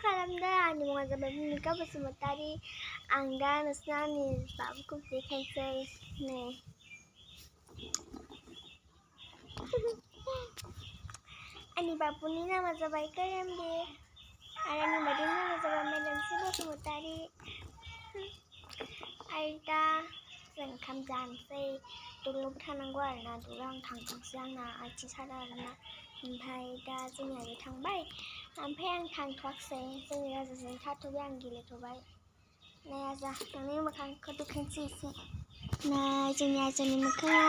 खालामदों आंनि मुङा जाबाय भुमिका बसुमतारी आं दा नोंसोरनो आंनि बाबुखौ देखायनोसै नै आंनि बाबुनि नामा जाबाय करमबीर आरो आंनि बाबानि नामा जाबाय मेदामस्रि बसुमतारी आरो दा जों ओंखाम जानोसै दल'बो थानांगौ आरोना दल'आव आं थांथोंसै आंना आथिं सादों आरोना ओमफ्राय दा जोंनि आइया थांबाय ओमफ्राय आं थांथ'वाखै जोंनि राजाजों थाथ'बाय आं गेलेथ'बाय नै आजा नोंनि मोखांखौ देखायनोसै एसे नै जोंनि आजानि मोखाङा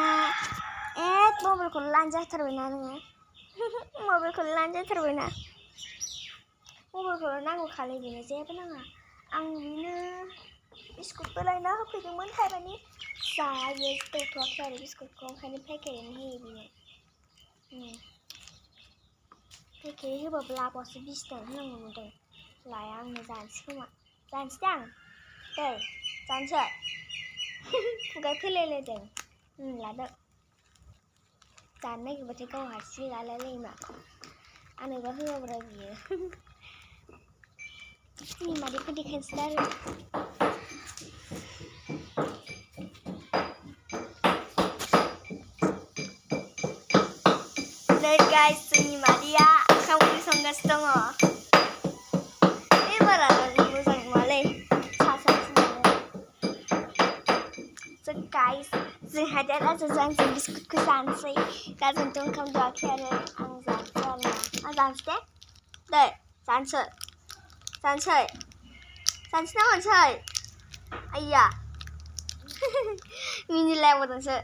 मबाइलखौ लानो जाथारबायना नोङो मबाइलखौ लानो जाथारबायना मबाइलखौल' नांगौ खालि बेनो जेबो नाङा आं बेनो बिस्कुटबो लायना होफैदोंमोन थाइबानि जायो दौथ'वाखै आरो बिस्कुटखौ ओंखायनो पेकेटैनो होयो बेनो पेकेटै होबाबो लाबोआसो 20 थाखा होनांगौ नुदों लाया आंनो जानोसै खोमा जानोसै दां दै जानोसै खुगा फैलायलायदों लादो जानो नागिरबाथाय गाव हारसिं लालायलायो माखौ आंनोबा होआब्रा बियो जोंनि मादैखौ देखायनोसै आरो नै गाइस जोंनि मादैया ओंखाम ओंख्रि संगासिनो दङ एबारा मोजां नङालै So guys जोंहा दा राजाजों आंजों बिस्कुटखौ जानोसै राजाजोंथ' ओंखाम जायाखै आरो आं जानोसै आरोना आं जानोसै दे जानोसै ना मानोसै आइया मिनिलायबावदोंसो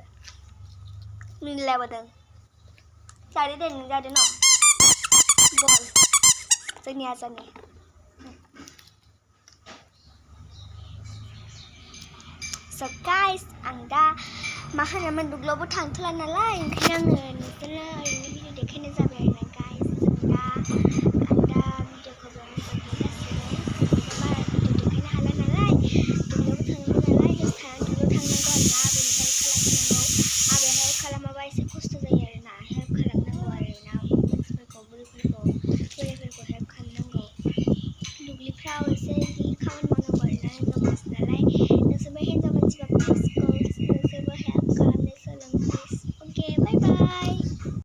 जादो दे नों जादो न' बल जोंनि आजानि So guys आं दा मा होनोमोन दुब्लियावबो थांथ'ला नालाय ओंखायनो आङो नोंसोरनो ओरैनो भिडिअ देखायनाय जाबाय आरोना guys दा